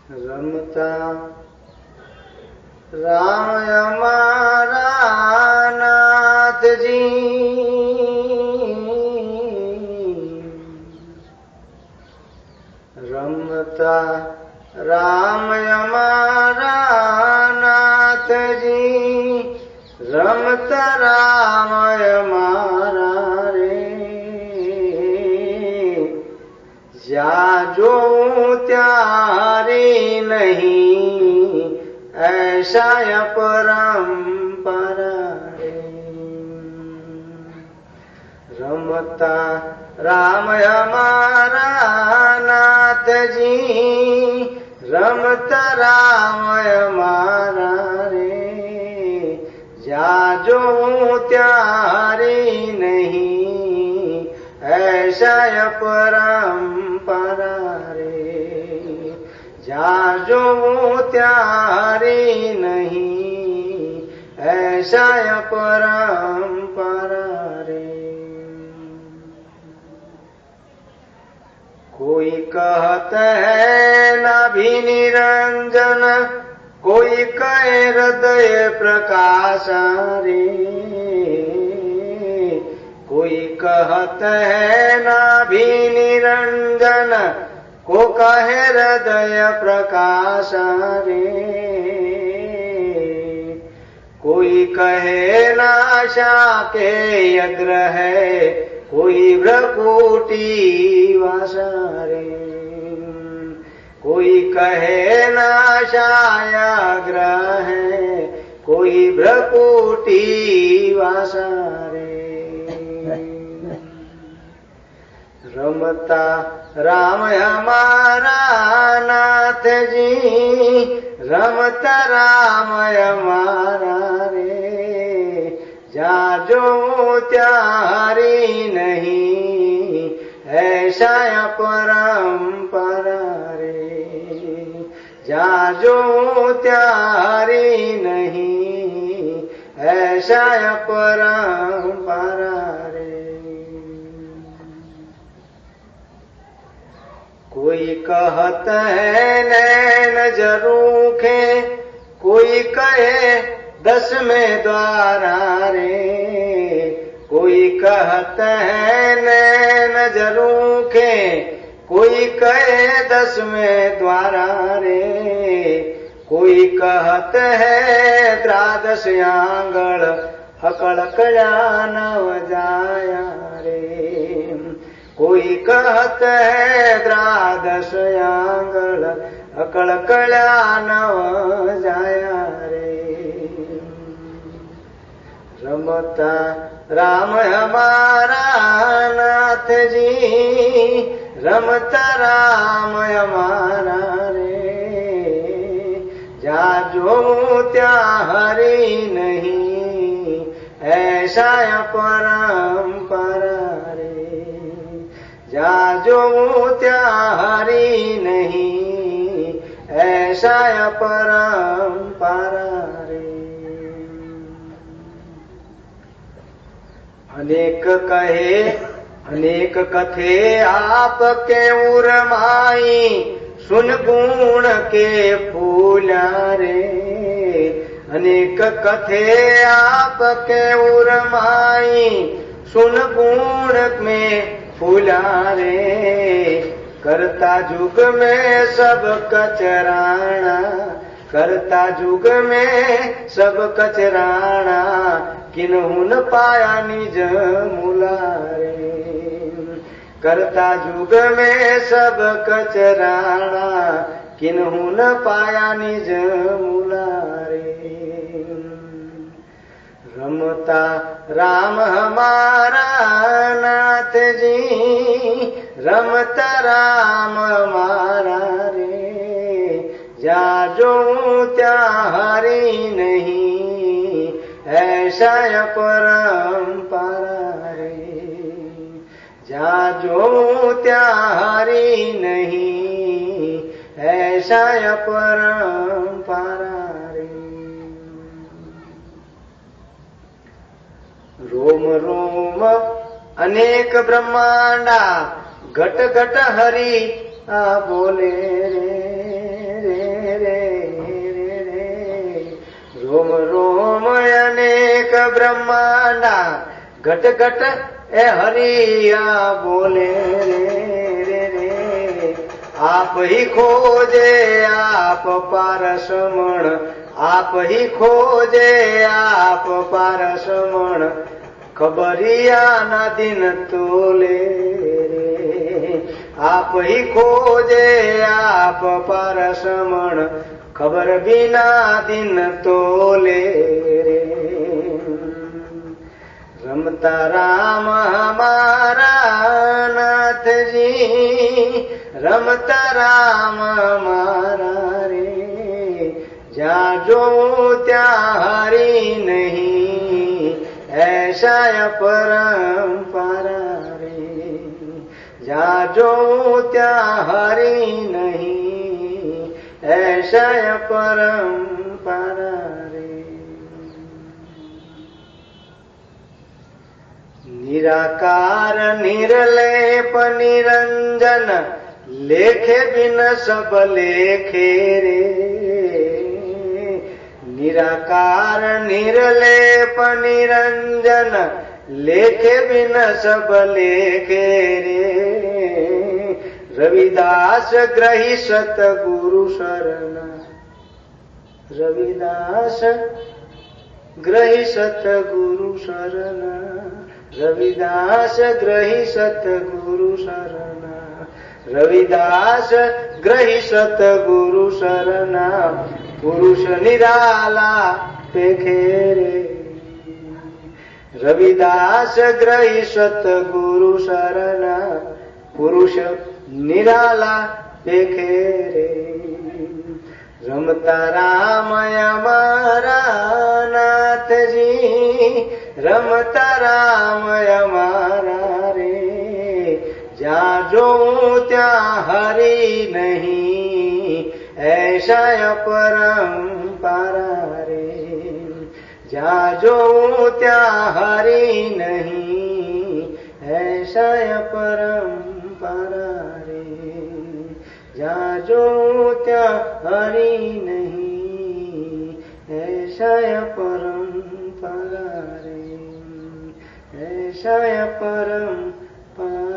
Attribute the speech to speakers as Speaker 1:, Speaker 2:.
Speaker 1: रमता राम हमारा नाथ जी, रमता राम हमारा नाथ जी, रमता राम हमारा रे। जा जो त्यारे नहीं ऐसा परंपरा रे। रमता राम हमारा नाथ जी, रमता राम हमारा रे। जा जो त्यारे नहीं ऐसा परंपरा रे। जा जो त्यारे नहीं ऐसा परंपरा रे। कोई कहता है नाभि निरंजन, कोई कहे हृदय प्रकाश रे। कोई कहता है नाभि निरंजन, को कहे हृदय प्रकाश रे। कोई कहे नाशा के यग्र है, कोई भ्रकुटी वासा रे। कोई कहे नाशायाग्र है, कोई भ्रकुटी वासा रे। रमता राम हमारा नाथ जी, रमता राम हमारा रे। जा जो त्यारी नहीं ऐसा परंपरा रे। जा जो त्यारी नहीं ऐसा परंपरा रे। कोई कहता है नैन जरूखे, कोई कहे 10 में द्वारा रे। कोई कहता है नैन जरूखे, कोई कहे 10 में द्वारा रे। कोई कहता है द्वादश आंगल, हकड़ कड़ा नव जाया रे। कोई कहता है द्वादश आंगल, हकड़ कड़ा नव जाया रे। रमता राम हमारा नाथ जी, रमता राम हमारा रे। जा जो त्यारी नहीं ऐसा परंपरा रे। जा जो त्यारी नहीं ऐसा परंपरा रे। अनेक कहे अनेक कथे आपके उरमाई, सुन गुण के फूला रे। अनेक कथे आपके उरमाई, सुन गुण में फूला रे। करता जुग में सब कचराना, करता जुग में सब कचराना, किन्हू न पाया निज मूला रे। करता जुग में सब कचराना, किन्हू न पाया निज मूला रे। रमता राम हमारा नाथ जी, रमता राम हमारा रे। जा जो त्यारी नहीं ऐसा परंपरा रे। जा जो त्यारी नहीं ऐसा परंपरा रे। रोम रोम अनेक ब्रह्मांडा, घट घट हरि बोले रे। रोम रोम अनेक ब्रह्मांडा घट घट ए हरिया बोले रे रे। आप ही खोजे आप पारसमण, आप ही खोजे आप पारसमण, खबरिया ना दिन तोले रे। आप ही खोजे आप पारसमण, खबर बिना दिन तोले रे। रमता राम हमारा नाथ जी, रमता राम हमारा रे। जहाँ जो ત્યાં हरि नहीं, ऐसा परंपरा रे। जहाँ जो ત્યાં हरि नहीं, ऐसा परंपरा रे। निराकार निरलेप निरंजन, लेखे बिन सब लेखे रे। निराकार निरलेप निरंजन, लेखे बिन सब लेखे रे। रविदास ग्रही सतगुरु शरण, रविदास ग्रही सतगुरु शरण, रविदास ग्रही सतगुरु शरण, रविदास ग्रही सतगुरु शरण। पुरुष निराला पेखे रे। रविदास ग्रही सतगुरु शरण, पुरुष निराला पेखे रे। रमता राम हमारा नाथ जी, रमता राम हमारा रे। जहाँ जो ત્યાં हरि नहीं, ऐसा परंपरा रे। जहाँ जो ત્યાં हरि नहीं, ऐसा परंपरा रे। जहाँ जो ત્યાં हरि नहीं, ऐसा परंपरा रे। ऐसा परंपरा